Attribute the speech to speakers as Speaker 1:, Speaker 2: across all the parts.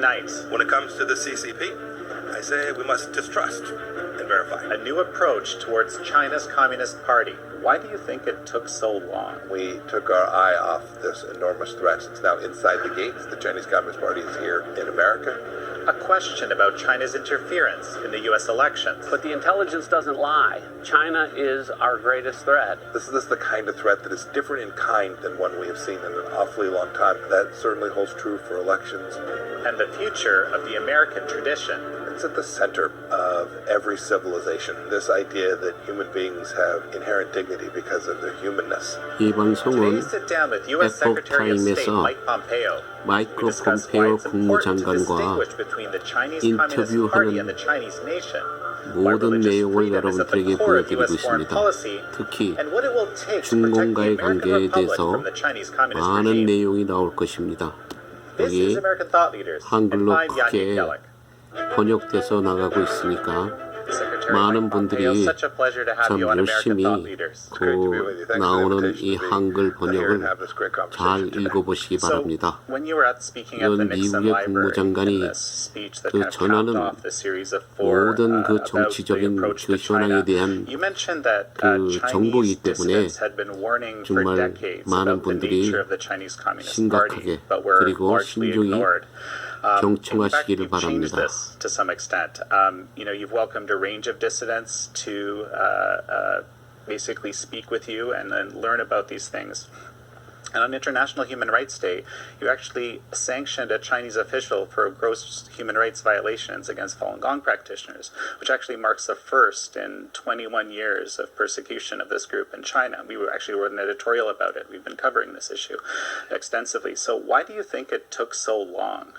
Speaker 1: tonight.
Speaker 2: When it comes to the CCP, I say we must distrust and verify.
Speaker 1: A new approach towards China's Communist Party. Why do you think it took so long?
Speaker 2: We took our eye off this enormous threat. It's now inside the gates. The Chinese Communist Party is here in America.
Speaker 1: A question about China's interference in the U.S. elections.
Speaker 3: But the intelligence doesn't lie. China is our greatest threat.
Speaker 2: This is the kind of threat that is different in kind than one we have seen in an awfully long time. That certainly holds true for elections.
Speaker 1: And the future of the American tradition.
Speaker 2: It's at the center of every civilization. This idea that human beings have inherent dignity because of their humanness.
Speaker 4: 이
Speaker 1: Today
Speaker 4: 방송은
Speaker 1: you sit down with U.S. Secretary of State
Speaker 4: 에포크타임에서
Speaker 1: Mike Pompeo.
Speaker 4: 마이크
Speaker 1: We discuss why
Speaker 4: 폼페이오
Speaker 1: it's important to
Speaker 4: 국무장관과
Speaker 1: distinguish between the Chinese Communist Party and the Chinese nation. Why
Speaker 4: 모든
Speaker 1: religious
Speaker 4: 내용을
Speaker 1: freedom is at the
Speaker 4: 여러분들에게
Speaker 1: core of
Speaker 4: 보여드리고
Speaker 1: U.S. foreign
Speaker 4: 있습니다.
Speaker 1: policy,
Speaker 4: 특히
Speaker 1: and what it will take to protect the
Speaker 4: 중공과의
Speaker 1: American
Speaker 4: 관계에
Speaker 1: Republic
Speaker 4: 대해서
Speaker 1: from the Chinese Communist
Speaker 4: 많은
Speaker 1: regime.
Speaker 4: 내용이 나올 것입니다.
Speaker 1: This is
Speaker 4: 여기
Speaker 1: American thought leaders, and
Speaker 4: 한글로
Speaker 1: I'm
Speaker 4: 크게
Speaker 1: Yannick Gallic.
Speaker 4: 번역돼서 나가고 있으니까
Speaker 1: Secretary
Speaker 4: 많은
Speaker 1: Mike Pompeo,
Speaker 4: 분들이
Speaker 1: such a pleasure to have
Speaker 4: 참
Speaker 1: you on American
Speaker 4: 열심히
Speaker 1: Thought Leaders.
Speaker 4: 그 나오는 이 한글 번역을 잘 읽어보시기
Speaker 1: So,
Speaker 4: 바랍니다.
Speaker 1: when you were out speaking at the
Speaker 4: 이건
Speaker 1: Nixon
Speaker 4: 미국의
Speaker 1: Library
Speaker 4: 국무장관이
Speaker 1: in this speech that
Speaker 4: 그
Speaker 1: kind of capped
Speaker 4: 전하는
Speaker 1: off the series of four
Speaker 4: 모든 그
Speaker 1: about the
Speaker 4: 정치적인
Speaker 1: approach
Speaker 4: 그
Speaker 1: to China,
Speaker 4: 현황에 대한
Speaker 1: you mentioned that
Speaker 4: 그
Speaker 1: Chinese
Speaker 4: 정보이기 때문에
Speaker 1: dissidents had been warning for
Speaker 4: 정말
Speaker 1: decades
Speaker 4: 많은
Speaker 1: about the
Speaker 4: 분들이
Speaker 1: nature of the Chinese Communist
Speaker 4: 심각하게
Speaker 1: Party, but were
Speaker 4: 그리고
Speaker 1: largely
Speaker 4: 신중히
Speaker 1: ignored. In fact,
Speaker 4: 경청하시기를
Speaker 1: you've changed
Speaker 4: 바랍니다.
Speaker 1: this to some extent. You've welcomed a range of dissidents to basically speak with you and then learn about these things. And on International Human Rights Day, you actually sanctioned a Chinese official for gross human rights violations against Falun Gong practitioners, which actually marks the first in 21 years of persecution of this group in China. We actually wrote an editorial about it. We've been covering this issue extensively. So why do you think it took so long?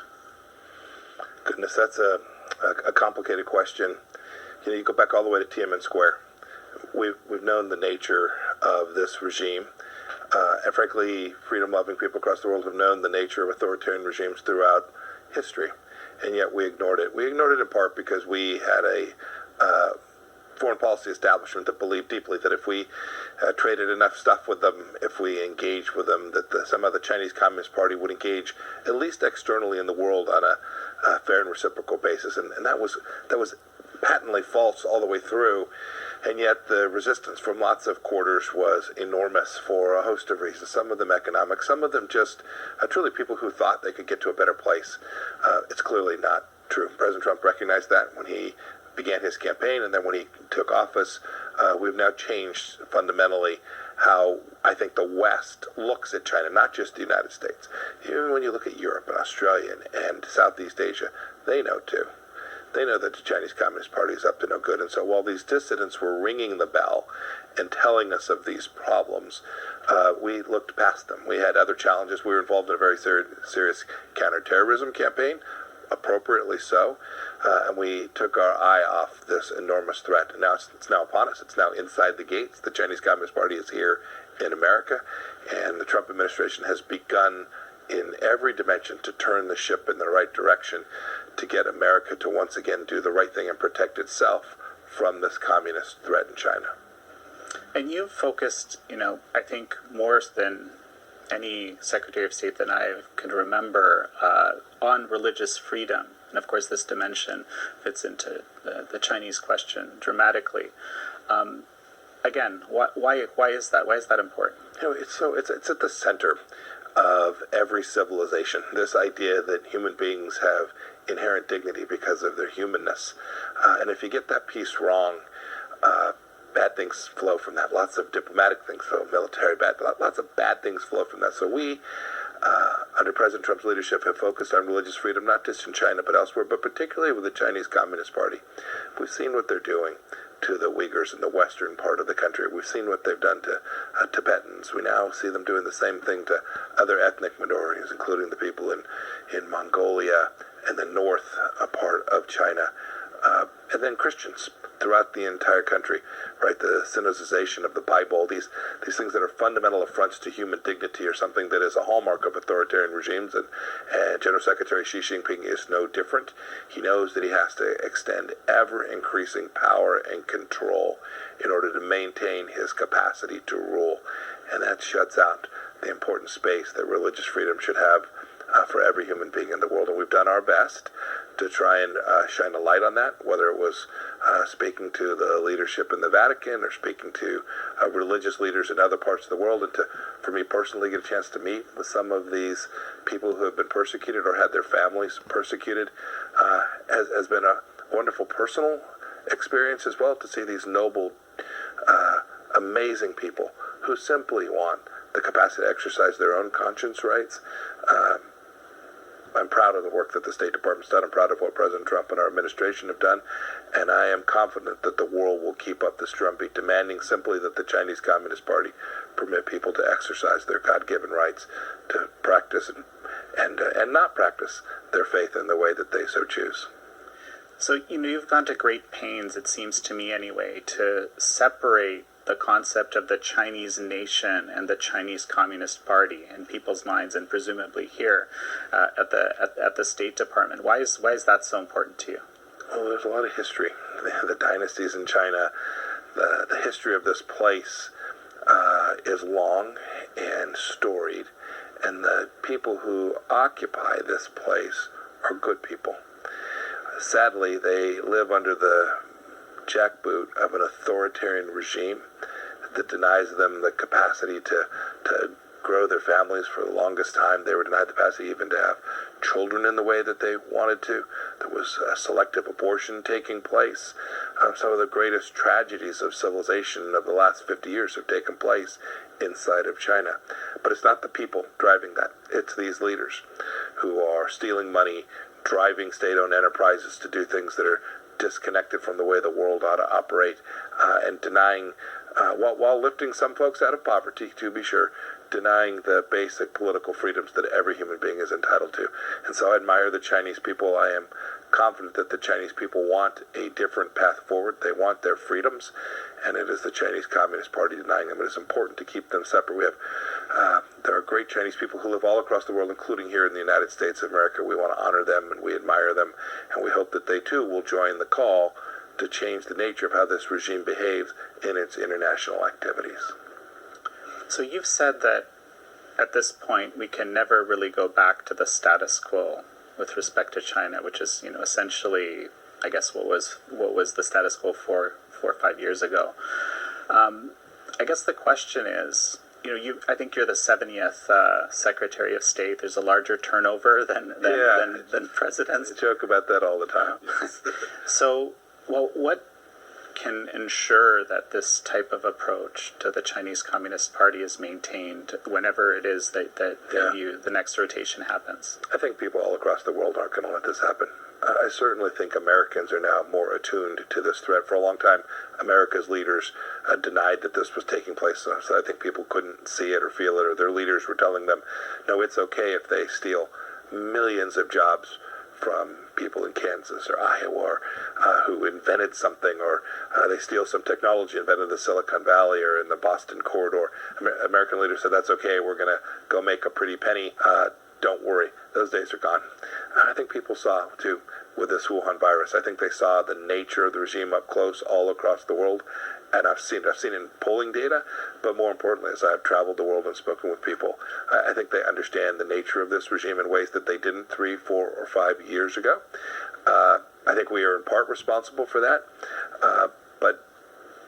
Speaker 2: Goodness, that's a complicated question. You go back all the way to Tiananmen Square. We've known the nature of this regime. And frankly, freedom-loving people across the world have known the nature of authoritarian regimes throughout history. And yet we ignored it. We ignored it in part because we had a foreign policy establishment that believed deeply that if we traded enough stuff with them, if we engaged with them, that somehow the Chinese Communist Party would engage, at least externally in the world, on a fair and reciprocal basis. And that was patently false all the way through. And yet the resistance from lots of quarters was enormous for a host of reasons, some of them economic, some of them just truly people who thought they could get to a better place. It's clearly not true. President Trump recognized that when he began his campaign, and then when he took office. We've now changed fundamentally how I think the West looks at China, not just the United States. Even when you look at Europe and Australia and Southeast Asia, they know too. They know that the Chinese Communist Party is up to no good. And so while these dissidents were ringing the bell and telling us of these problems, we looked past them. We had other challenges. We were involved in a very serious counterterrorism campaign, appropriately so. And we took our eye off this enormous threat. And now it's now upon us. It's now inside the gates. The Chinese Communist Party is here in America. And the Trump administration has begun in every dimension to turn the ship in the right direction to get America to once again do the right thing and protect itself from this communist threat in China.
Speaker 1: And you've focused, I think more than any Secretary of State that I can remember on religious freedom. And of course, this dimension fits into the Chinese question dramatically. Again, why is that? Why is that important?
Speaker 2: It's at the center of every civilization. This idea that human beings have inherent dignity because of their humanness. And if you get that piece wrong, bad things flow from that. Lots of diplomatic things flow, military lots of bad things flow from that. So we, under President Trump's leadership, have focused on religious freedom, not just in China but elsewhere, but particularly with the Chinese Communist Party. We've seen what they're doing to the Uyghurs in the western part of the country. We've seen what they've done to Tibetans. We now see them doing the same thing to other ethnic minorities, including the people in Mongolia and the north part of China, and then Christians throughout the entire country, right? The Sinicization of the Bible, these things that are fundamental affronts to human dignity are something that is a hallmark of authoritarian regimes, and General Secretary Xi Jinping is no different. He knows that he has to extend ever-increasing power and control in order to maintain his capacity to rule, and that shuts out the important space that religious freedom should have for every human being in the world. And we've done our best to try and shine a light on that, whether it was speaking to the leadership in the Vatican or speaking to religious leaders in other parts of the world, and for me personally, get a chance to meet with some of these people who have been persecuted or had their families persecuted has been a wonderful personal experience as well, to see these noble, amazing people who simply want the capacity to exercise their own conscience rights. I'm proud of the work that the State Department's done. I'm proud of what President Trump and our administration have done, and I am confident that the world will keep up this drumbeat, demanding simply that the Chinese Communist Party permit people to exercise their God-given rights to practice and not practice their faith in the way that they so choose.
Speaker 1: So, you've gone to great pains, it seems to me anyway, to separate the concept of the Chinese nation and the Chinese Communist Party in people's minds, and presumably here at the State Department. Why is that so important to you?
Speaker 2: Well, there's a lot of history. The dynasties in China, the history of this place is long and storied, and the people who occupy this place are good people. Sadly, they live under the jackboot of an authoritarian regime that denies them the capacity to grow their families. For the longest time, they were denied the capacity even to have children in the way that they wanted to. There was selective abortion taking place. Some of the greatest tragedies of civilization of the last 50 years have taken place inside of China. But it's not the people driving that. It's these leaders who are stealing money, driving state-owned enterprises to do things that are disconnected from the way the world ought to operate, and denying, while lifting some folks out of poverty, to be sure, denying the basic political freedoms that every human being is entitled to. And so I admire the Chinese people. I am confident that the Chinese people want a different path forward. They want their freedoms, and it is the Chinese Communist Party denying them. It is important to keep them separate. There are great Chinese people who live all across the world, including here in the United States of America. We want to honor them, and we admire them, and we hope that they too will join the call to change the nature of how this regime behaves in its international activities.
Speaker 1: So you've said that at this point we can never really go back to the status quo with respect to China, which is, essentially, I guess, what was the status quo 4 or 5 years ago. I guess the question is, I think you're the 70th Secretary of State. There's a larger turnover than presidents.
Speaker 2: I joke about that all the time.
Speaker 1: So, what can ensure that this type of approach to the Chinese Communist Party is maintained whenever it is that the next rotation happens?
Speaker 2: I think people all across the world aren't going to let this happen. I certainly think Americans are now more attuned to this threat. For a long time, America's leaders denied that this was taking place. So I think people couldn't see it or feel it, or their leaders were telling them, no, it's okay if they steal millions of jobs from people in Kansas or Iowa who invented something, or they steal some technology invented in the Silicon Valley or in the Boston corridor. American leaders said, that's okay, we're going to go make a pretty penny. Don't worry, those days are gone. I think people saw, too, with this Wuhan virus, I think they saw the nature of the regime up close all across the world. And I've seen in polling data, but more importantly, as I've traveled the world and spoken with people, I think they understand the nature of this regime in ways that they didn't 3, 4, or 5 years ago. I think we are in part responsible for that, but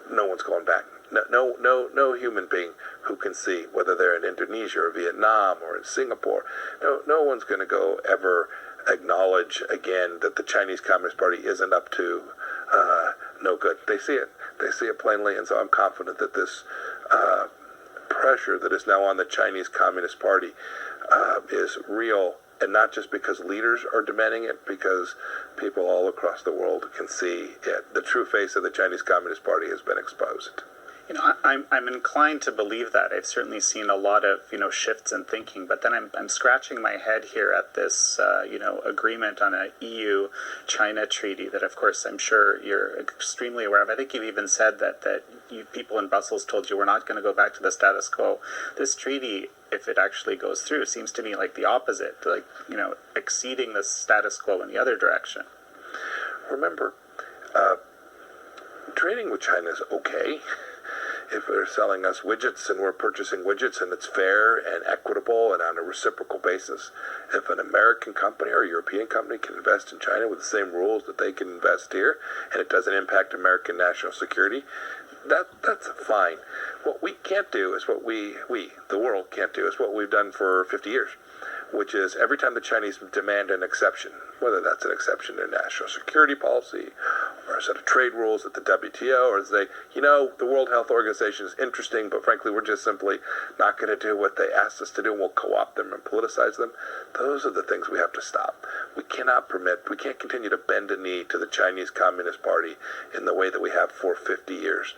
Speaker 2: no one's going back. No human being who can see, whether they're in Indonesia or Vietnam or in Singapore, no one's going to go ever acknowledge again that the Chinese Communist Party isn't up to no good. They see it plainly, and so I'm confident that this pressure that is now on the Chinese Communist Party is real, and not just because leaders are demanding it, because people all across the world can see it. The true face of the Chinese Communist Party has been exposed.
Speaker 1: I'm inclined to believe that. I've certainly seen a lot of shifts in thinking, but then I'm scratching my head here at this agreement on a EU-China treaty that, of course, I'm sure you're extremely aware of. I think you've even said that you people in Brussels told you we're not going to go back to the status quo. This treaty, if it actually goes through, seems to me like the opposite, exceeding the status quo in the other direction.
Speaker 2: Remember, trading with China is okay. if they're selling us widgets and we're purchasing widgets and it's fair and equitable and on a reciprocal basis, if an American company or a European company can invest in China with the same rules that they can invest here and it doesn't impact American national security, that's fine. What we can't do is what the world can't do is what we've done for 50 years, which is every time the Chinese demand an exception, whether that's an exception to national security policy or a set of trade rules at the WTO, or say, the World Health Organization is interesting, but frankly, we're just simply not going to do what they asked us to do, and we'll co-opt them and politicize them. Those are the things we have to stop. We can't continue to bend a knee to the Chinese Communist Party in the way that we have for 50 years.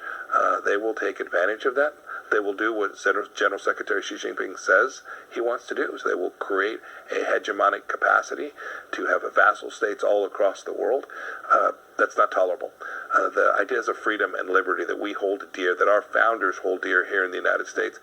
Speaker 2: They will take advantage of that. They will do what General Secretary Xi Jinping says he wants to do. So they will create a hegemonic capacity to have vassal states all across the world. That's not tolerable. The ideas of freedom and liberty that we hold dear, that our founders hold dear here in the United States,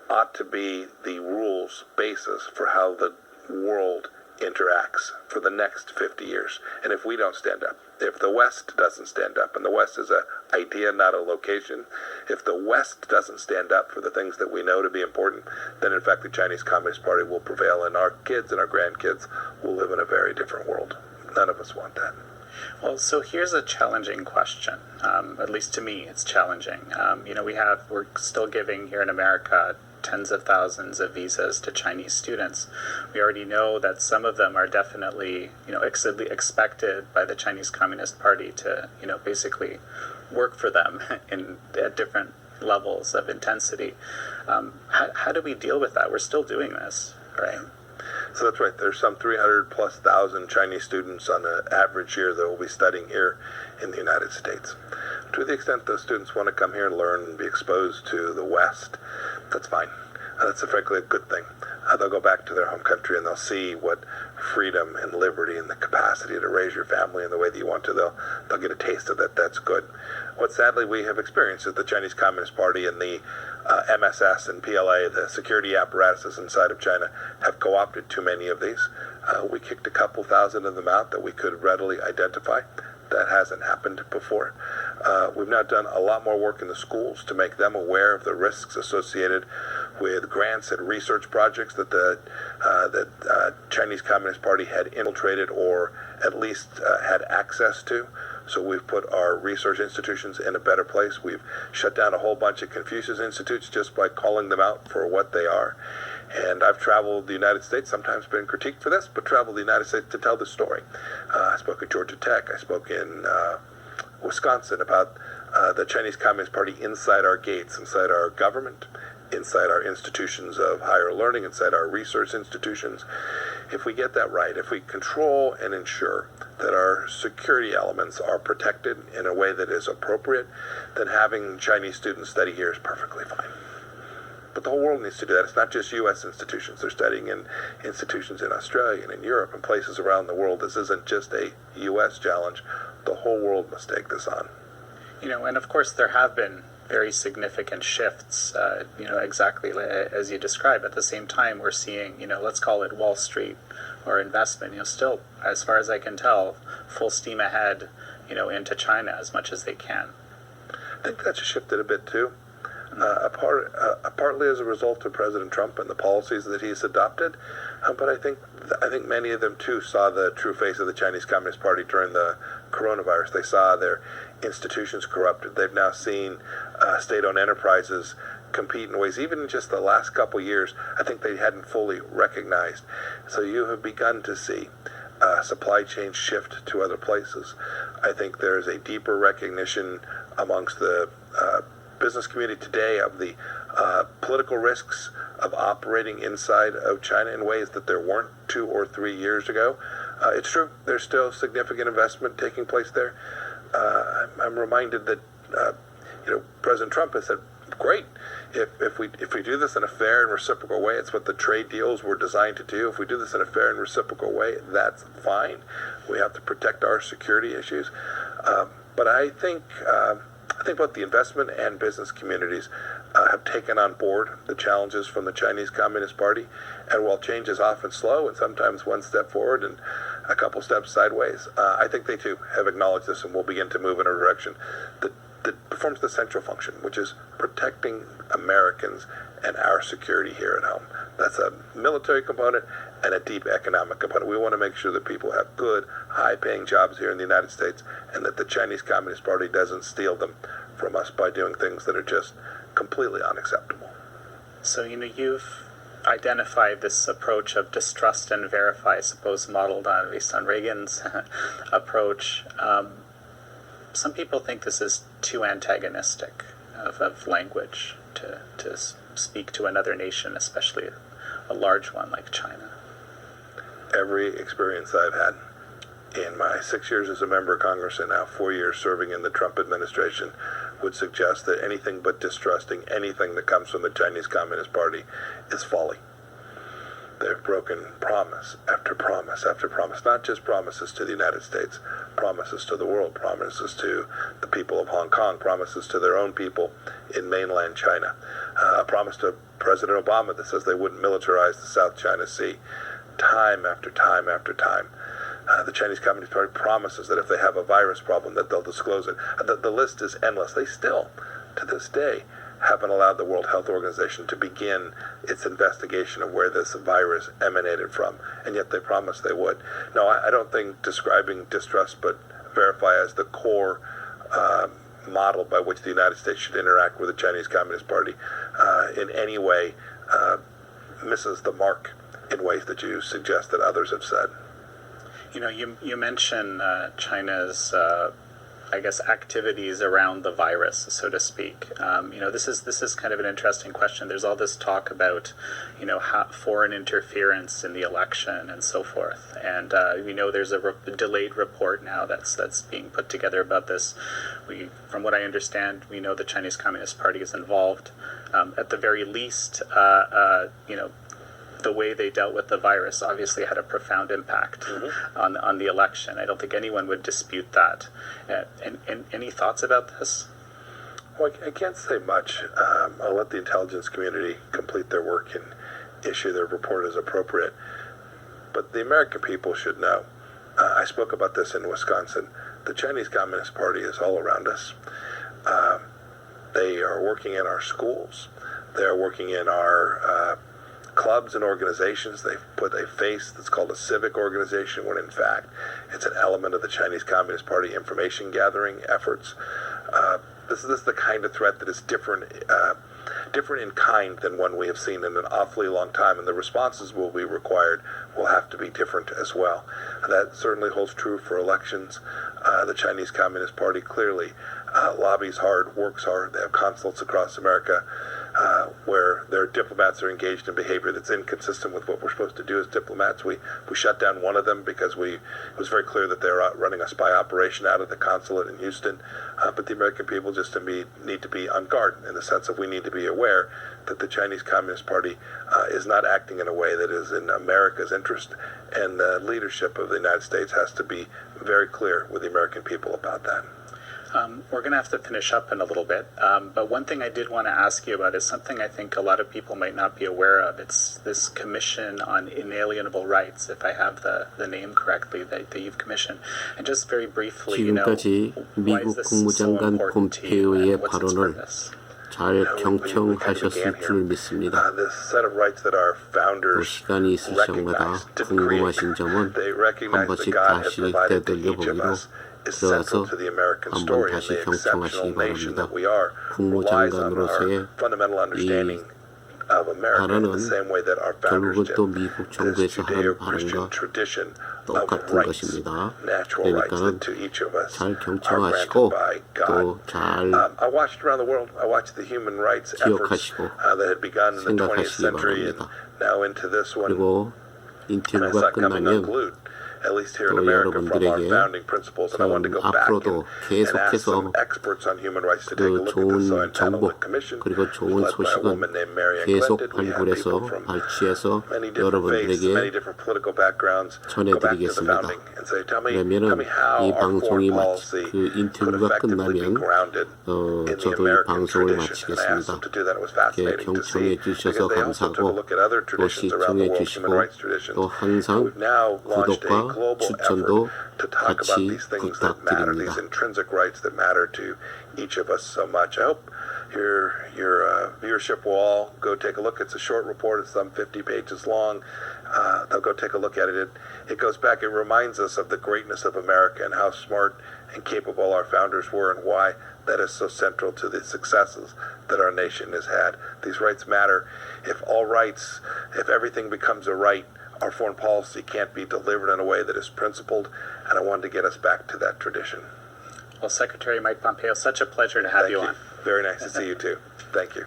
Speaker 2: ought to be the rules basis for how the world interacts for the next 50 years. And if we don't stand up, if the West doesn't stand up, and the West is an idea, not a location, if the West doesn't stand up for the things that we know to be important, then in fact the Chinese Communist Party will prevail, and our kids and our grandkids will live in a very different world. None of us want that.
Speaker 1: Well, so here's a challenging question. At least to me, it's challenging. We're still giving here in America tens of thousands of visas to Chinese students. We already know that some of them are definitely, expected by the Chinese Communist Party to, basically work for them at different levels of intensity. How do we deal with that? We're still doing this, right?
Speaker 2: So that's right. There's some 300,000+ Chinese students on an average year that will be studying here in the United States. To the extent those students want to come here and learn and be exposed to the West, that's fine. That's frankly a good thing. They'll go back to their home country and they'll see what freedom and liberty and the capacity to raise your family in the way that you want to. They'll get a taste of that. That's good. What sadly we have experienced is the Chinese Communist Party and the MSS and PLA, the security apparatuses inside of China, have co-opted too many of these. We kicked a couple thousand of them out that we could readily identify. That hasn't happened before. We've now done a lot more work in the schools to make them aware of the risks associated with grants and research projects that the Chinese Communist Party had infiltrated or at least had access to. So we've put our research institutions in a better place. We've shut down a whole bunch of Confucius Institutes just by calling them out for what they are. And I've traveled the United States, sometimes been critiqued for this, but traveled the United States to tell the story. I spoke at Georgia Tech. I spoke in Wisconsin about the Chinese Communist Party inside our gates, inside our government, inside our institutions of higher learning, inside our research institutions. If we get that right, if we control and ensure that our security elements are protected in a way that is appropriate, then having Chinese students study here is perfectly fine. But the whole world needs to do that. It's not just U.S. institutions. They're studying in institutions in Australia and in Europe and places around the world. This isn't just a U.S. challenge. The whole world must take this on.
Speaker 1: And of course there have been very significant shifts, exactly as you described. At the same time, we're seeing, let's call it Wall Street or investment, still, as far as I can tell, full steam ahead, into China as much as they can.
Speaker 2: I think that's shifted a bit too. Partly as a result of President Trump and the policies that he's adopted, but I think many of them too saw the true face of the Chinese Communist Party during the coronavirus. They saw their institutions corrupted. They've now seen state-owned enterprises compete in ways, even in just the last couple years, I think they hadn't fully recognized. So you have begun to see supply chain shift to other places. I think there's a deeper recognition amongst the business community today of the political risks of operating inside of China in ways that there weren't 2 or 3 years ago. It's true, there's still significant investment taking place there. I'm reminded that President Trump has said, great, if we do this in a fair and reciprocal way, it's what the trade deals were designed to do. If we do this in a fair and reciprocal way, that's fine. We have to protect our security issues. But I think both the investment and business communities have taken on board the challenges from the Chinese Communist Party. And while change is often slow and sometimes one step forward and a couple steps sideways, I think they too have acknowledged this and will begin to move in a direction that that performs the central function, which is protecting Americans and our security here at home. That's a military component and a deep economic component. We want to make sure that people have good, high-paying jobs here in the United States and that the Chinese Communist Party doesn't steal them from us by doing things that are just completely unacceptable.
Speaker 1: So, you've identified this approach of distrust and verify, I suppose, modeled on, based on Reagan's approach. Some people think this is too antagonistic of language to speak to another nation, especially a large one like China.
Speaker 2: Every experience I've had in my 6 years as a member of Congress and now 4 years serving in the Trump administration would suggest that anything but distrusting anything that comes from the Chinese Communist Party is folly. They've broken promise after promise after promise, not just promises to the United States, promises to the world, promises to the people of Hong Kong, promises to their own people in mainland China, a promise to President Obama that says they wouldn't militarize the South China Sea. Time after time after time. The Chinese Communist Party promises that if they have a virus problem that they'll disclose it. The list is endless. They still, to this day, haven't allowed the World Health Organization to begin its investigation of where this virus emanated from, and yet they promised they would. No, I don't think describing distrust but verify as the core model by which the United States should interact with the Chinese Communist Party in any way misses the mark in ways that you suggest that others have said.
Speaker 1: You mention China's, activities around the virus, so to speak. This is kind of an interesting question. There's all this talk about, foreign interference in the election and so forth. And we know there's a delayed report now that's being put together about this. From what I understand, we know the Chinese Communist Party is involved. At the very least, the way they dealt with the virus obviously had a profound impact on the election. I don't think anyone would dispute that. And any thoughts about this?
Speaker 2: Well, I can't say much. I'll let the intelligence community complete their work and issue their report as appropriate. But the American people should know. I spoke about this in Wisconsin. The Chinese Communist Party is all around us. They are working in our schools. They are working in our clubs and organizations. They've put a face that's called a civic organization when in fact it's an element of the Chinese Communist Party information gathering efforts. This is the kind of threat that is different in kind than one we have seen in an awfully long time, and the responses will have to be different as well. And that certainly holds true for elections. The Chinese Communist Party clearly lobbies hard, works hard. They have consulates across America where their diplomats are engaged in behavior that's inconsistent with what we're supposed to do as diplomats. We shut down one of them because it was very clear that they were running a spy operation out of the consulate in Houston. But the American people just need to be on guard in the sense of we need to be aware that the Chinese Communist Party is not acting in a way that is in America's interest, and the leadership of the United States has to be very clear with the American people about that.
Speaker 1: We're going to have to finish up in a little bit, but one thing I did want to ask you about is something I think a lot of people might not be aware of. It's this Commission on Inalienable Rights, if I have the name correctly, that you've commissioned. And just very briefly,
Speaker 4: 지금까지 미국 국무장관 폼페이오의 발언을 잘 경청하셨을 줄 믿습니다. 또 시간이 있을 적마다 궁금하신 점은 한 번씩 다시 되돌려보기로 들어가서 한번 다시 경청하시기 바랍니다. 국무장관으로서의 이 발언은 결국은 또 미국 정부에서 하는 발언과 똑같은 것입니다. 그러니까는 잘 경청하시고 또 잘 기억하시고 생각하시기 바랍니다. 그리고 인터뷰가 끝나면 또 여러분들에게 앞으로도 계속해서 그 좋은 정보 그리고 좋은 소식은 계속 발굴해서 발췌해서 여러분들에게 전해드리겠습니다. 그러면은 이 방송이 그 인터뷰가 끝나면 저도 이 방송을 마치겠습니다. 이렇게 경청해 주셔서 감사하고 또 시청해 주시고 또 항상 구독과
Speaker 2: global
Speaker 4: 추천도
Speaker 2: effort to talk about
Speaker 4: 같이
Speaker 2: these things that matter,
Speaker 4: 부탁드립니다.
Speaker 2: these intrinsic rights that matter to each of us so much. I hope your viewership will all go take a look. It's a short report. It's some 50 pages long. They'll go take a look at it. It goes back. It reminds us of the greatness of America and how smart and capable our founders were and why that is so central to the successes that our nation has had. These rights matter. If everything becomes a right, our foreign policy can't be delivered in a way that is principled, and I wanted to get us back to that tradition.
Speaker 1: Well, Secretary Mike Pompeo, such a pleasure to have
Speaker 2: Thank
Speaker 1: you
Speaker 2: you.
Speaker 1: on.
Speaker 2: Very nice to see you too. Thank you.